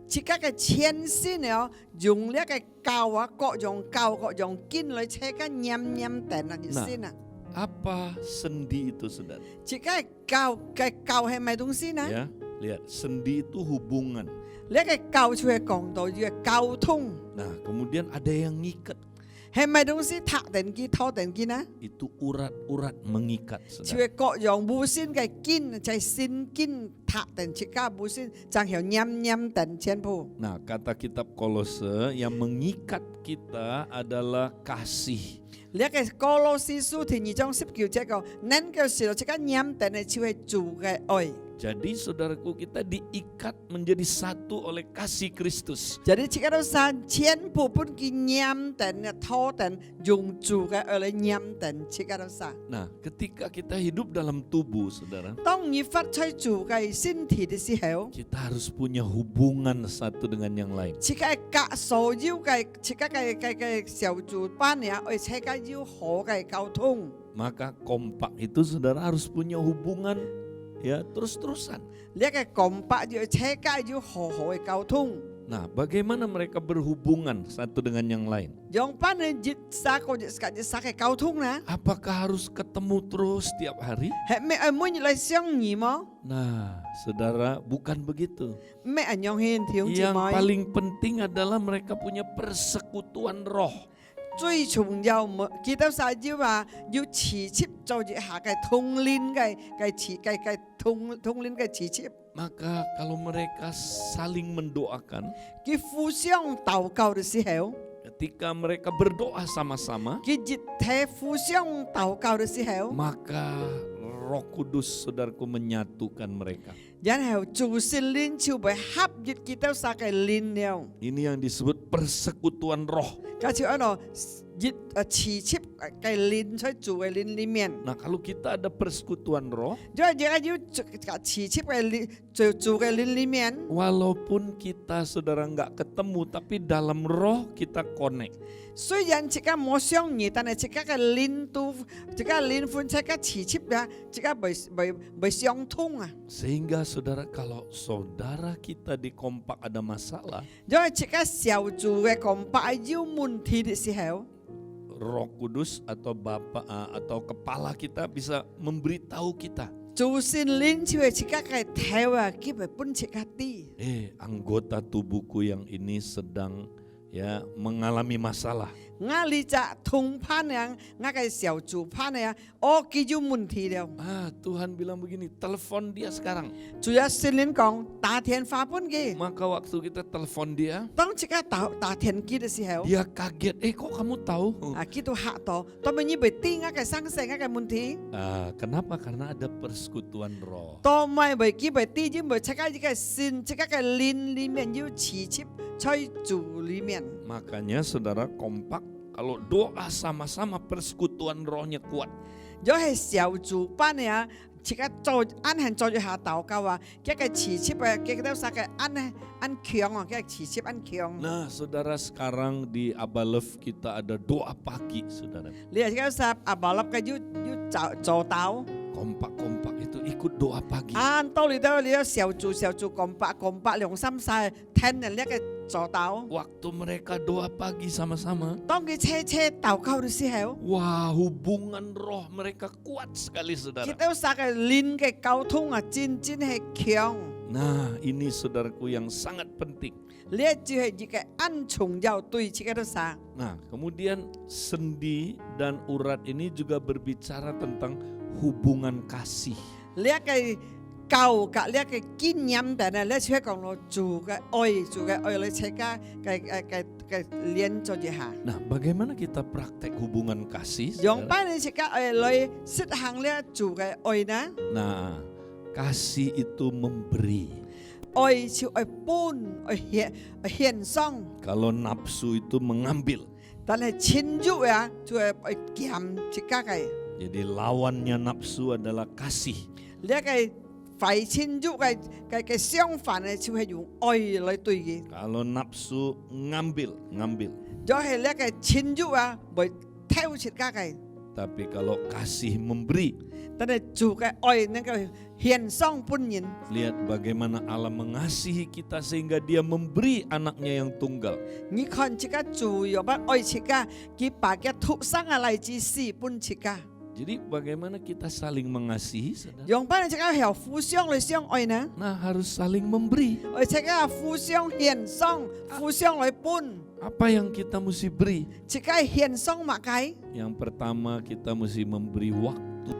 chika cái chen sin này dùng lấy cái cao á, cọ dòng kin lấy che cái nhâm tèn là gì Nah. sin à. Apa sendi itu, saudara? Chỉ cái cao hay mấy东西nè, Ya, lihat, sendi itu hubungan. lấy cái cao chui còng đầu như cao thung, Nah, kemudian ada yang ngikat, hay mấy东西thạc tèn kia thao tèn kia nè. itu urat-urat mengikat, saudara. Chua có dòng bù xin cái kin, chạy xin kin thạc tèn chỉ cả bù xin, chẳng hiểu nhâm tèn chen pu. Nah, kata kitab Kolose, yang mengikat kita adalah kasih. Lấy cái Colossus thì nhị trong xếp kiểu chạy cầu, nên cái sự chỉ cả nhâm tèn này chua chủ cái oi. Jadi saudaraku, kita diikat menjadi satu oleh kasih Kristus. Jadi chỉ cả đâu xa chen pu pun cái nhâm tèn này thao tèn dùng chủ cái ở lại nhâm tèn chỉ cả đâu xa. Nah, ketika kita hidup dalam tubuh, saudara, Tông nhị phát chơi chủ cái xin thị de si hiểu. kita harus punya hubungan satu dengan yang lain. Chỉ cả số yêu cái chỉ cái小主班này, ở chỉ cái yêu họ cái giao thông. Maka kompak itu saudara harus punya hubungan ya terus-terusan. Lấy cái kompak yêu chỉ cái yêu họ cái giao thông. Nah, bagaimana mereka berhubungan satu dengan yang lain? Yang pan jit sa ko jit cái giao thông nè. Apakah harus ketemu terus tiap hari? Hệ mẹ ở mỗi lại xiang nhỉ mà. Nah, saudara, bukan begitu. Mẹ ở nhong hiền thiếu chỉ Yang mới. paling penting adalah mereka punya persekutuan roh. 最重要麼？記得晒要話要持切做住下嘅通靈嘅持嘅通靈嘅持切， Maka kalau mereka saling mendoakan, 佢互相禱告嘅時候， ketika mereka berdoa sama-sama, 佢熱體互相禱告嘅時候， maka Roh Kudus, saudaraku, menyatukan mereka. 然後主是靈就會合一記得晒嘅靈了。 Ini yang disebut persekutuan roh. 假設喺度熱持切嘅靈在主嘅靈裡面， Nah, kalau kita ada persekutuan roh, 因為而家要持切嘅靈在主嘅靈裡面。 walaupun kita saudara nggak ketemu, tapi dalam roh kita connect. 雖然自家冇相遇，但係自家嘅靈都，自家靈魂，自家持切啊，自家未相通啊。 Sehingga saudara, kalau saudara kita di kompak ada masalah, 因為自家小組嘅講白要問題嘅時候， Roh Kudus atau Bapa atau kepala kita bisa memberitahu kita, 做善靈就係自家嘅頭啊，佢咪搬自家啲。 anggota tubuhku yang ini sedang ya mengalami masalah. 我呢隻同伴啊，我嘅小組伴啊，我佢要問題了。 Tuhan bilang begini, telepon dia sekarang. 主要善靈講打電話俾佢， Maka waktu kita telepon dia, 當自家打電機嘅時候， dia kaget. Kok kamu tahu? 啊，佢都嚇到，當咪以為啲我嘅生死我嘅問題。 Kenapa? Karena ada persekutuan roh. 當咪為佢為啲，因為自家嘅善，自家嘅靈裡面要持切在主裡面。 Makanya saudara kompak, kalau doa sama-sama persekutuan rohnya kuat. 如果係小組班啊，自家做按行做住下禱告啊，佢嘅持切啊，佢都實嘅按強啊，佢持切按強。 Nah, saudara, sekarang di Abalef kita ada doa pagi, saudara. 你係而家阿爸立嘅要做禱， Kompak-kompak itu ikut doa pagi. 按到你都你有小組講白兩三晒，聽人呢個做禱。 Waktu mereka doa pagi sama-sama, 當佢車禱告嘅時候， wah, hubungan roh mereka kuat sekali, 佢 saudara. 都實嘅靈嘅溝通啊，真係強。Nah, ini saudaraku yang sangat penting. 呢就係一個按重要對切嗰度啥。 Nah, kemudian sendi dan urat ini juga berbicara tentang hubungan kasih. 呢一個舊格呢一個經驗但係呢，佢講到做嘅愛嚟切家嘅連咗一下。 Nah, bagaimana kita praktek hubungan kasih? 用 saudara? 班你切家愛嚟實行呢做嘅愛呢？ Nah, kasih itu memberi. 愛就愛搬愛獻上， Kalau nafsu itu mengambil. 但係親肉啊就係愛減切家嘅。 Jadi lawannya nafsu adalah kasih. 呢一個ฝ่親肉嘅相反咧，就係用愛嚟對嘅。 Kalau nafsu ngambil. 就係呢一個親肉啊，會偷切家嘅。 Tapi kalau kasih memberi, 但係做嘅愛能夠獻上本人。 lihat bagaimana Allah mengasihi kita sehingga dia memberi anaknya yang tunggal. 你看這個做有乜愛切家，佢把嘅出生嘅嚟自是本切家。 Jadi bagaimana kita saling mengasihi, saudara? 用班這個係互相嚟相愛呢？ Nah, harus saling memberi. 而且個互相獻上，互相嚟搬。 Apa yang kita mesti beri? 這個獻上乜嘅？ Yang pertama kita mesti memberi waktu.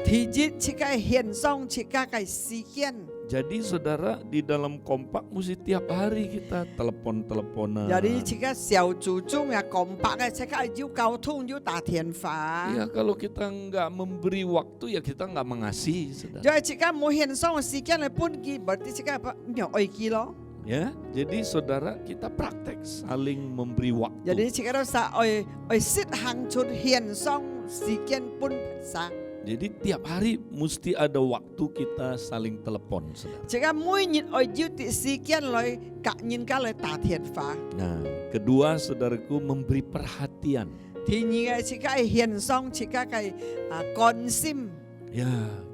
第一，這個獻上，這個嘅時間。 Jadi saudara di dalam kompak mesti tiap hari kita telepon-teleponan. Jadi jika 小組中啊講白嘅，這個要溝通要打電話。 Ya kalau kita nggak memberi waktu ya kita nggak mengasihi, saudara. 就係這個冇獻上嘅時間嚟搬佢，berarti 這個唔係愛佢咯。 Ya, jadi saudara kita praktek saling memberi waktu. Jadi 這個都係愛實行出獻上時間搬啥。 Jadi tiap hari mesti ada waktu kita saling telepon, saudara. 這個每日愛要啲時間嚟隔人家嚟打電話。 Nah, kedua saudaraku memberi perhatian. 第二嘅這個係獻上，這個係關心。 Ya,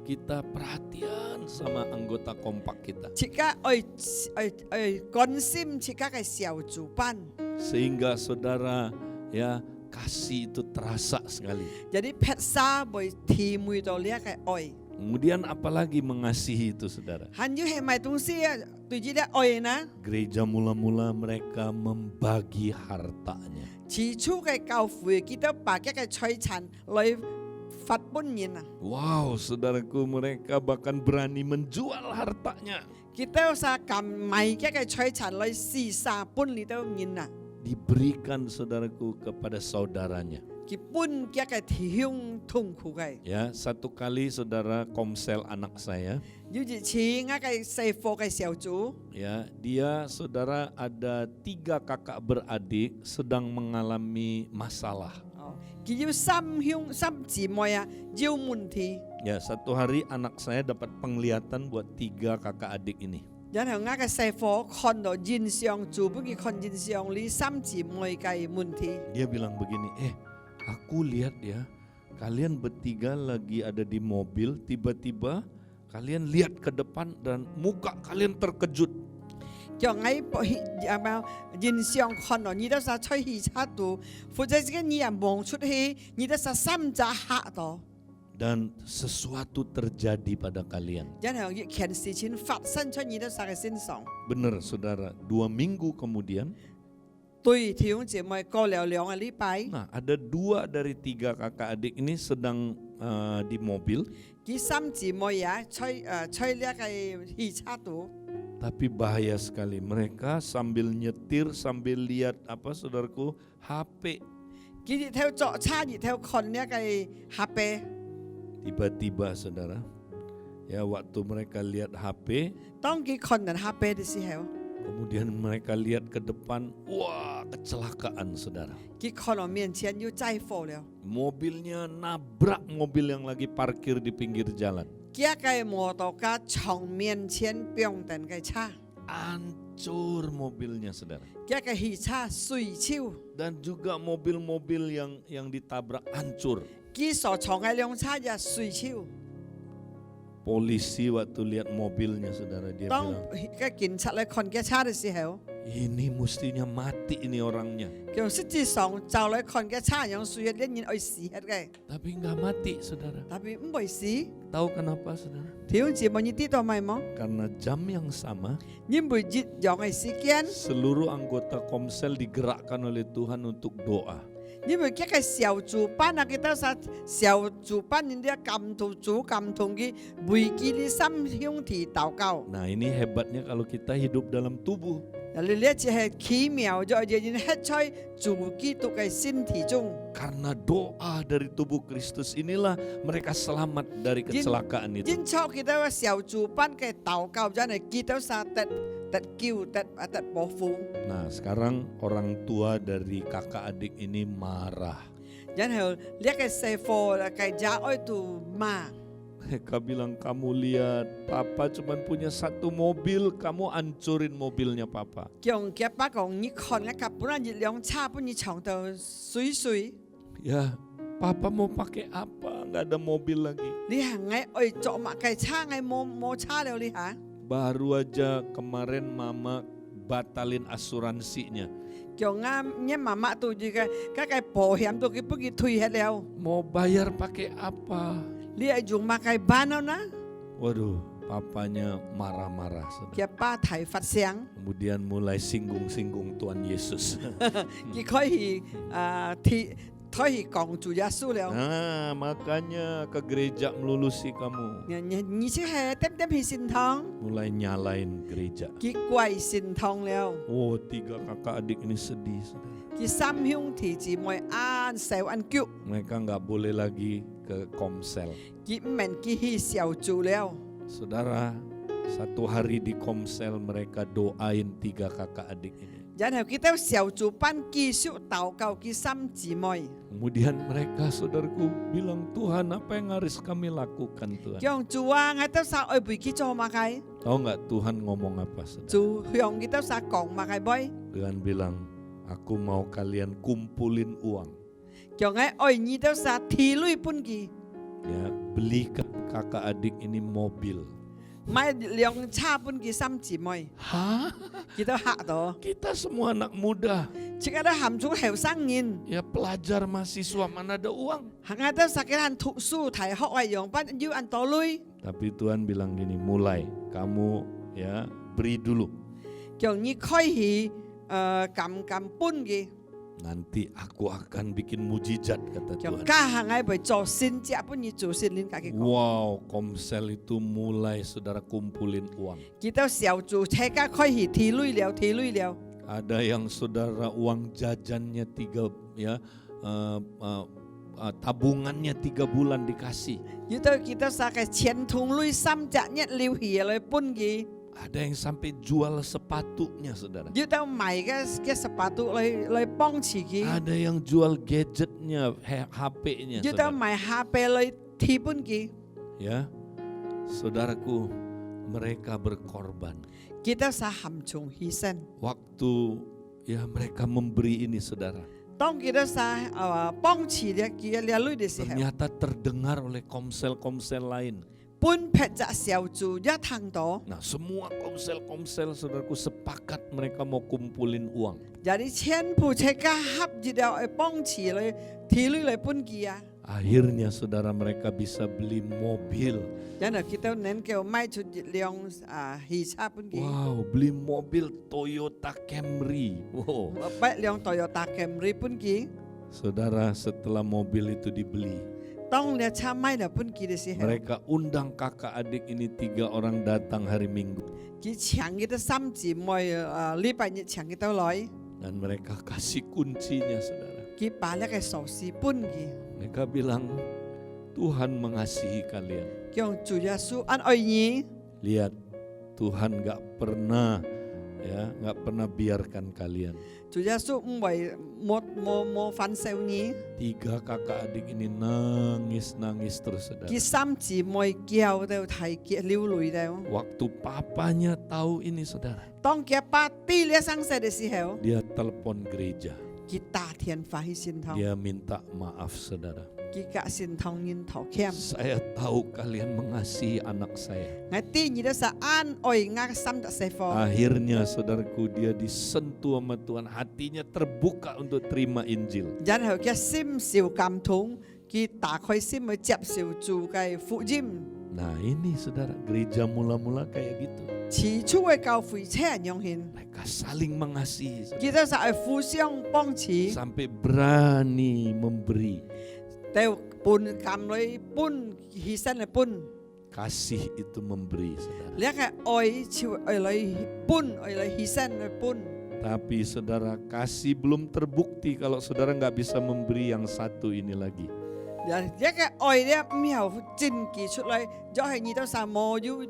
kita perhatian sama anggota kompak kita. 這個愛關心，這個係小組班。 Sehingga saudara ya kasih itu terasa sekali. Jadi peksa boleh timui到呢一個愛。 Kemudian apalagi mengasihi itu, saudara? 還要係買東西啊，對住啲愛呢？ Gereja mula-mula mereka membagi hartanya. 起初嘅教會，佢都把一個財產來發本人啊， Wow, saudaraku, mereka bahkan berani menjual hartanya. 佢都sa敢買一個財產來試殺本嚟到人啊， Diberikan saudaraku kepada saudaranya. 佢本一個弟兄痛苦嘅。 Ya, satu kali saudara komsel anak saya, 有一次一個細貨嘅小組， ya, dia saudara ada 3 kakak beradik sedang mengalami masalah. 佢要三姊妹啊，有問題。 Ya, satu hari anak saya dapat penglihatan buat 3 kakak adik ini. 然後一個細貨看到現象，做本佢看現象呢三姊妹嘅問題。 Dia bilang begini, aku lihat ya, kalian bertiga lagi ada di mobil, tiba-tiba kalian lihat ke depan dan muka kalian terkejut. 就喺現象看到你都是吹氣叉度，或者這個你也望出去，你都是心就嚇到。 Dan sesuatu terjadi pada kalian. 然後一件事情發生在你都是嘅身上。 Benar saudara, 2 minggu kemudian, 對弟兄姐妹過了2個禮拜， nah ada 2 dari 3 kakak adik ini sedang di mobil, 佢三姊妹也吹呢個氣叉度， tapi bahaya sekali. Mereka sambil nyetir, sambil lihat apa saudaraku, HP. 佢日頭作差日頭看呢個HP， Tiba-tiba saudara, ya waktu mereka lihat HP, 當佢看人 HP 嘅時候， kemudian mereka lihat ke depan, wah kecelakaan saudara. 佢看到面前要災禍了， Mobilnya nabrak mobil yang lagi parkir di pinggir jalan. 佢一個摩托車從面前變成嘅車， Hancur mobilnya saudara. 佢一個汽車碎超。 Dan juga mobil-mobil yang ditabrak hancur. 佢所藏嘅輛車也碎超。 Polisi waktu lihat mobilnya saudara, dia 當 bilang, 個警察嚟看嘅車嘅時候， Ini mestinya mati ini orangnya. 叫實際上就來看嘅差樣水嘅，仍然愛死嘅， Tapi nggak mati saudara. 但係唔會死。 Tahu kenapa saudara? 弟兄姊妹，你知道咪麼？ Karena jam yang sama, 因為一樣嘅時間， seluruh anggota Komsel digerakkan oleh Tuhan untuk doa. 因為嗰個小組班啊，佢都係小組班人哋感動嘅，為佢哋心胸地禱告。 Nah ini hebatnya kalau kita hidup dalam tubuh. 你呢一係奇妙咗，人吃在主基督嘅身體中。 Karena doa dari tubuh Kristus inilah mereka selamat dari kecelakaan itu. 因錯佢哋話小組班嘅禱告真係佢都係得救得保護。 Nah sekarang orang tua dari kakak adik ini marah. 然後呢個師傅嘅家愛度罵。 Mereka bilang, kamu lihat papa cuma punya satu mobil, kamu hancurin mobilnya papa. 叫佢爸講，你看嘅佢本來一輛車，本來長到水， Ya papa mau pakai apa, nggak ada mobil lagi. 你係愛愛做乜嘅車，愛冇車了你嚇？ Baru aja kemarin mama batalin asuransinya. 叫啱你媽媽到住嘅嗰個保險到佢幫佢退下了， Mau bayar pakai apa? 你係用乜嘅辦啦？ Waduh, papanya marah-marah. Saudara. 佢爸提發聲， Kemudian mulai singgung-singgung Tuhan Yesus. 佢可以可以講主耶穌了。 Nah, makanya ke gereja melulu sih kamu. 你即係點去神堂， Mulai nyalain gereja. 佢跪神堂了， Oh, 3 kakak adik ini sedih. Saudara. 佢三兄弟姊妹按手按腳， Mereka nggak boleh lagi ke Komsel. 佢唔明佢去小組了。 Saudara, satu hari di Komsel mereka doain 3 kakak adik ini. 然後佢到小組班繼續禱告佢三姊妹， Kemudian mereka, saudaraku, bilang, Tuhan apa yang harus kami lakukan Tuhan? 叫主啊，我都想愛為佢做乜嘅？ Tahu nggak Tuhan ngomong apa saudara? 主向佢都想講乜嘅杯？ Tuhan bilang, aku mau kalian kumpulin uang. 叫我愛你都想提累本佢， Ya, belikan kakak adik ini mobil. 買輛車本佢三姊妹， Hah? 佢都嚇到， Kita semua anak muda. 即刻都含住後生人， Ya pelajar mahasiswa mana ada uang. 我都實嘅人讀書提學嘅樣班要按多累， Tapi Tuhan bilang gini, mulai kamu ya beri dulu. 叫你開始撳本佢， Nanti aku akan bikin mujizat kata 叫 Tuhan. 家下我為做先者本要做先人家嘅講， Wow, Komsel itu mulai saudara kumpulin uang. 佢都小組車家開始提累了。 Ada yang saudara uang jajannya 3 ya tabungannya 3 bulan dikasih. 要到佢都實嘅錢同累三隻一了起來本佢， Ada yang sampai jual sepatunya saudara. 要到買嘅sepatu來幫持佢， Ada yang jual gadgetnya, HP-nya 要到 saudara. 買HP來提本佢， Ya, saudaraku, mereka berkorban. 佢都實含重犧牲。 Waktu ya mereka memberi ini saudara, 當佢都實幫持咧佢嘅累嘅時候， ternyata terdengar oleh komsel-komsel lain. 本撇隻小組一聽到， Nah, semua komsel-komsel saudaraku sepakat mereka mau kumpulin uang. 有啲全部車家合住了去幫持來提累來本佢啊， Akhirnya saudara mereka bisa beli mobil. 然後佢都能夠買出一輛汽車本佢， Wow, beli mobil Toyota Camry. Wow. 買輛 Toyota Camry本佢。 Saudara, setelah mobil itu dibeli, 當你車買了本佢嘅時候， mereka undang kakak adik ini 3 orang datang hari Minggu. 佢請佢都三姊妹禮拜日請佢都來， Dan mereka kasih kuncinya saudara. 佢把呢個鎖匙本佢， Mereka bilang, Tuhan mengasihi kalian. 叫主耶穌按愛你， Lihat, Tuhan gak pernah biarkan kalian. 主耶穌唔會冇反手你， 3 kakak adik ini nangis terus saudara. 佢三姊妹叫到睇佢流淚了。 Waktu papanya tahu ini saudara, 當佢爸第二生世嘅時候， dia telepon gereja. 佢打電話去神堂， Dia minta maaf saudara. 佢 Kita sin thong yin thau kem. Saya tahu kalian mengasihi anak saya. Ngai ti ni da sa an oi ngak sam da se fo. Akhirnya saudaraku dia disentuh sama Tuhan, hatinya terbuka untuk terima Injil. 然後嘅心受感動，佢打開心去接受主嘅福音。 Nah ini saudara, gereja mula-mula kayak gitu. 起初嘅教會車人用獻， Mereka saling mengasihi, saudara. 記得實係互相幫持， Sampai berani memberi. 就半撳裏半犧牲嚟半， Kasih itu memberi, saudara. 你嘅愛超愛嚟半，愛嚟犧牲嚟半。 Tapi saudara, kasih belum terbukti kalau saudara nggak bisa memberi yang satu ini lagi. 一個愛咧唔有真記出嚟，就係你到啥冇要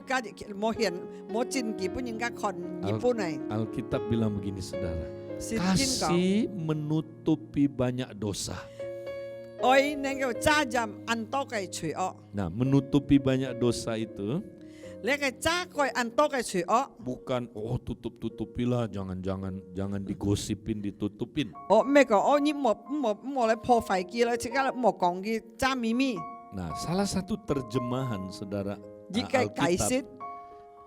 加冇現冇真記本應該看日本嚟， Alkitab bilang begini saudara. 聖經講。 Kasih menutupi banyak dosa. 愛能夠責任按多嘅罪惡， Nah, menutupi banyak dosa itu 你嘅責怪按多嘅罪惡， bukan tutup-tutupilah, jangan digosipin, ditutupin. 我咩講？我你冇嚟破壞佢啦，即刻冇講佢詐咪咪， Nah, salah satu terjemahan saudara 呢個解 Alkitab 釋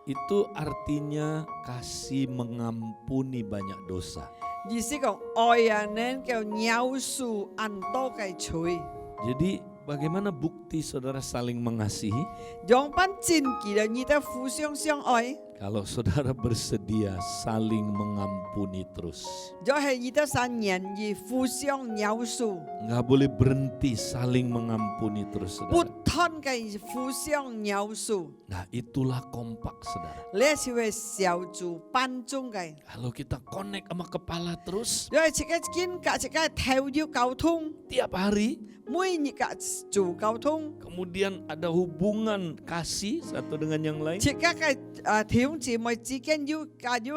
itu artinya kasih mengampuni banyak dosa. 意思講愛啊，能夠饒恕按多嘅罪， Jadi bagaimana bukti saudara saling mengasihi? 讓班真記啦，你哋互相相愛， Kalau saudara bersedia saling mengampuni terus. 就係你哋三願意互相饒恕， Nggak boleh berhenti saling mengampuni terus 不 saudara. 斷嘅互相饒恕， Nah itulah kompak saudara. 你係會小組班中嘅， Kalau kita connect sama kepala terus 因為即刻見格即刻投入溝通。 tiap hari, 每日嘅做溝通， kemudian ada hubungan kasih satu dengan yang lain. 即刻嘅弟兄姊妹之間要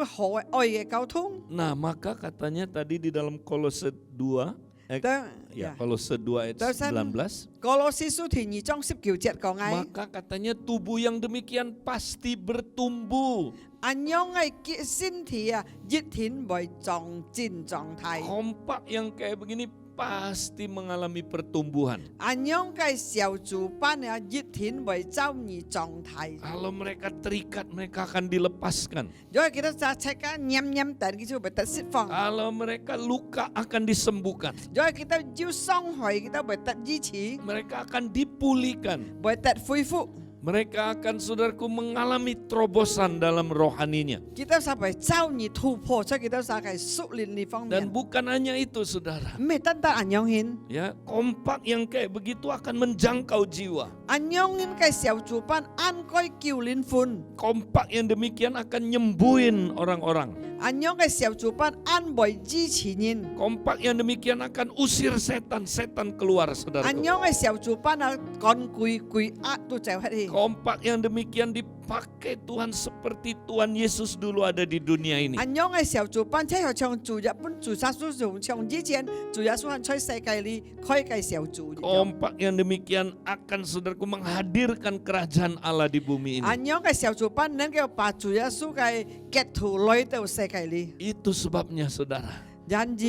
好嘅愛嘅溝通。 Nah maka katanya tadi di dalam Kolose 2, 當 ya Kolose 2 ayat Dosen. 19, 歌羅斯書第2章19節講嘅， maka katanya tubuh yang demikian pasti bertumbuh. 按樣嘅身體啊，一天會壯進狀態， Kompak yang kayak begini pasti mengalami pertumbuhan. 按樣嘅小組班啊，一天會走入狀態。 Kalau mereka terikat, mereka akan dilepaskan. 如果記得就即刻냠但佢就會得釋放； Kalau mereka luka, akan disembuhkan. 如果記得要傷害，佢都會得醫治， Mereka akan dipulihkan. 會得恢復。 Mereka akan saudaraku mengalami terobosan dalam rohaninya. Kita sampai jauh ni 突破，所以kita sampai 屬靈呢方 Dan 面。 bukan hanya itu saudara. 唔係單單安養hin， Ya, kompak yang kayak begitu akan menjangkau jiwa. 安養hin嘅小組班按該叫靈魂， Kompak yang demikian akan nyembuhin orang-orang. 安養嘅小組班按為支持人， Kompak yang demikian akan usir setan-setan keluar 安 saudara. 養嘅小組班啊趕鬼壓都走出去。 Kompak yang demikian dipakai Tuhan seperti Tuhan Yesus dulu ada di dunia ini. 安養嘅小組班即係像主日本主殺書從之前主耶穌喺世界裏開嘅小組。 Kompak yang demikian akan saudaraku menghadirkan kerajaan Allah di bumi ini. 安養嘅小組班能夠把主耶穌嘅結圖來到世界裏， Itu sebabnya saudara. 然而。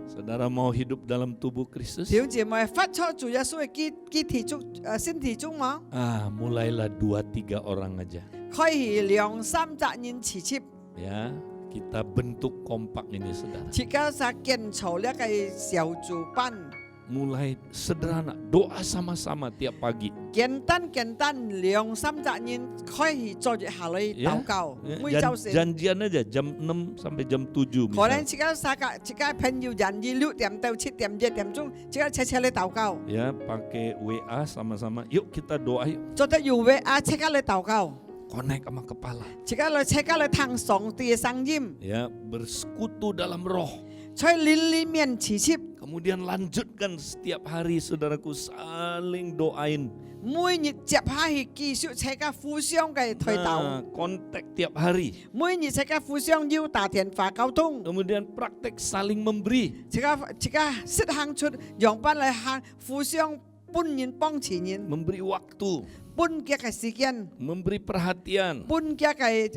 Saudara mau hidup dalam tubuh Kristus? 弟兄姐妹，發出主耶穌嘅肢體中身體中嘛， Mulailah 2-3 orang aja. 可以2、3隻人持接， Ya, kita bentuk kompak ini saudara. 而家就建造呢個小組班， Mulai sederhana, doa sama-sama tiap pagi. 簡單2、3隻人可以坐住下來禱告， Ya, 每週四。 janjian aja jam 6 sampai jam 7 可能 misalnya. 而家朋友人6點到7點1點鐘，而家車嚟禱告， Ya, pakai WA sama-sama. Yuk kita doa yuk. 做得要為車嚟禱告， Connect sama kepala. 而家嚟聽上帝嘅聲音， Ya, bersekutu dalam roh. 在靈裡面持接。 Kemudian lanjutkan setiap hari saudaraku saling doain. 每日接下去繼續大家互相嘅推導， Kontak tiap hari. 每日大家互相要打電話溝通， Kemudian praktek saling memberi. 大家識行出讓班嚟行互相搬人幫前人， Memberi waktu. pun kia kai sikian, memberi perhatian, pun kia kai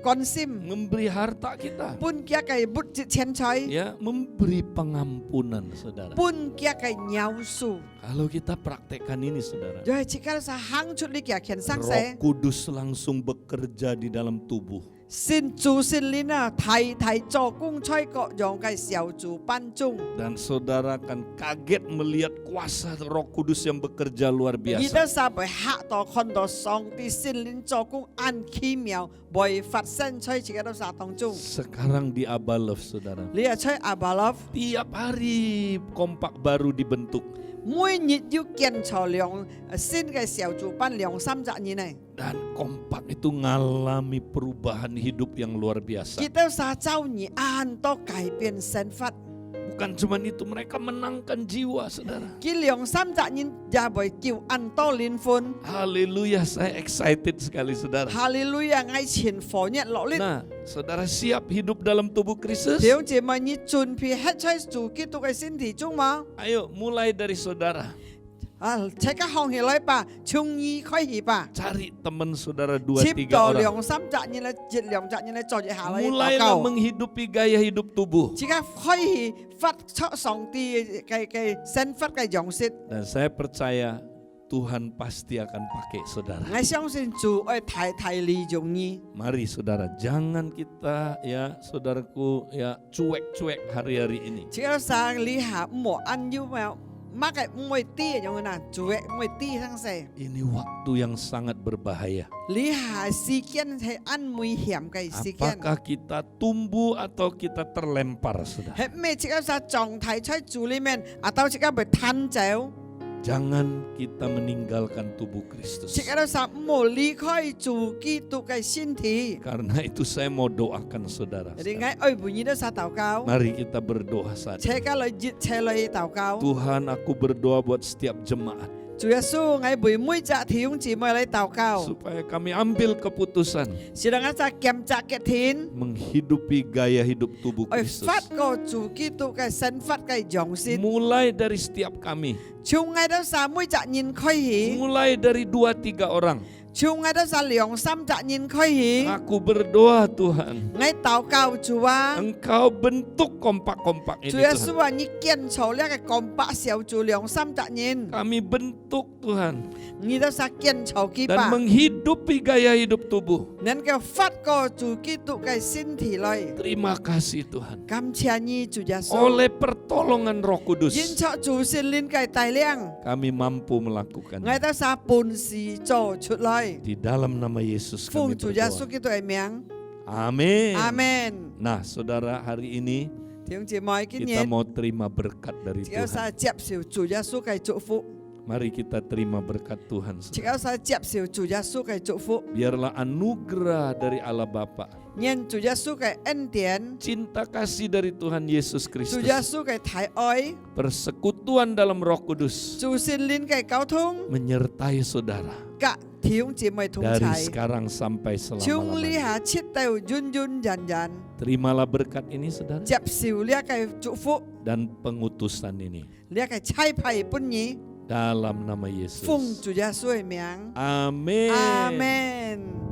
konsim, memberi harta kita, pun kia kai but chen choi, ya, memberi pengampunan, saudara. pun kia kai nyau su. Kalau kita praktekkan ini, saudara, Jadi jika sa hang chut li kia kian sang Roh se, Kudus langsung bekerja di dalam tubuh. sin zu sin lin thai zo kung choi ko yong kai xiao zu ban zhong. Dan saudara akan kaget melihat kuasa Roh Kudus yang bekerja luar Kita biasa. sa bai hak to kon do song di sin lin zo kung an ki miao bai fat sen choi jika do sa tong zhong. Sekarang di Abalov, saudara, Lihat choi abalov, tiap hari kompak baru dibentuk. 每日要建造新嘅小組班2-3年呢。 Dan kompak itu ngalami perubahan hidup yang luar biasa. 見到撒週年按都改變身法， Bukan cuma itu, mereka menangkan jiwa, saudara. 佢2-3年也會叫按多靈魂。 Haleluya, saya excited sekali, saudara. 哈利路亞，愛前火熱落力。 Nah, saudara siap hidup dalam tubuh Kristus? 弟兄姐妹，你準備喺在做基督嘅身體中嗎？ Ayo mulai dari saudara. 即刻行起來吧，從你開始吧。 Cari teman saudara 接 2-3 到 orang. 2-3年咧，接2-3年咧，坐住下來禱 Mulailah 告。 menghidupi gaya hidup tubuh. 即刻開始發出上帝嘅身法嘅樣式。 Dan saya percaya Tuhan pasti akan pakai saudara. 我相信主會太利用你。 Mari saudara, jangan kita ya saudaraku ya cuek-cuek hari-hari ini. 只要上你下唔好按要咩，乜嘅唔會啲樣嗱，做嘅唔會啲生死。 Ini waktu yang sangat berbahaya. 你下時間係按危險嘅時間。 Apakah kita tumbuh atau kita terlempar, saudara? 係咩？只要上狀態出主裏面，到即刻被攤走。 Jangan kita meninggalkan tubuh Kristus. 只要上唔好離開主基督嘅身體。 Karena itu saya mau doakan saudara. 你愛愛伴你都撒禱告， Mari kita berdoa saat ini. 車家來熱車來禱告。 Tuhan, aku berdoa buat setiap jemaat 主耶穌，我為每隻弟兄姊妹來禱告， supaya kami ambil keputusan 是讓我隻檢查嘅天， menghidupi gaya hidup tubuh 去 Kristus. 發個主基督嘅身法嘅樣式。 Mulai dari setiap kami, 從我到三每隻人開始， mulai dari 2-3 orang. 從我到三2-3隻人開始， Aku berdoa Tuhan, 我禱告主啊， Engkau bentuk kompak-kompak 主 ini 耶 Tuhan. 穌啊，你建造呢個講百小組2-3隻人， Kami bentuk Tuhan 你都是建造幾 dan 百， menghidupi gaya hidup tubuh. 能夠發個主基督嘅身體來， Terima kasih Tuhan. 感謝你主耶穌， Oleh pertolongan Roh 因 Kudus 着主聖靈嘅帶領， kami mampu 我 melakukannya. 都是本事做出來， Di dalam nama Yesus 奉 kami 主耶穌 berdoa. 基督嘅名， Amin. 阿門。 Nah, saudara, hari ini 弟兄姊妹，今 kita 日 mau terima berkat dari 只要 Tuhan. 是接受主耶穌嘅祝福。 Mari kita terima berkat Tuhan. 只 saudara. 要是接受主耶穌嘅祝福， Biarlah anugerah dari Allah Bapa, 讓主耶穌嘅恩典、 cinta kasih dari Tuhan Yesus 主耶 Kristus, 穌嘅大愛、 persekutuan dalam Roh Kudus 主聖靈嘅溝通， menyertai saudara 甲弟兄姊妹同 dari 齊， sekarang sampai 從呢 selama-lamanya. 下切到遠遠人人 Terimalah berkat ini saudara 接受呢個祝福， dan pengutusan ini 呢個差派本意， dalam nama 奉 Yesus. 主耶穌嘅名， Amin. 阿門。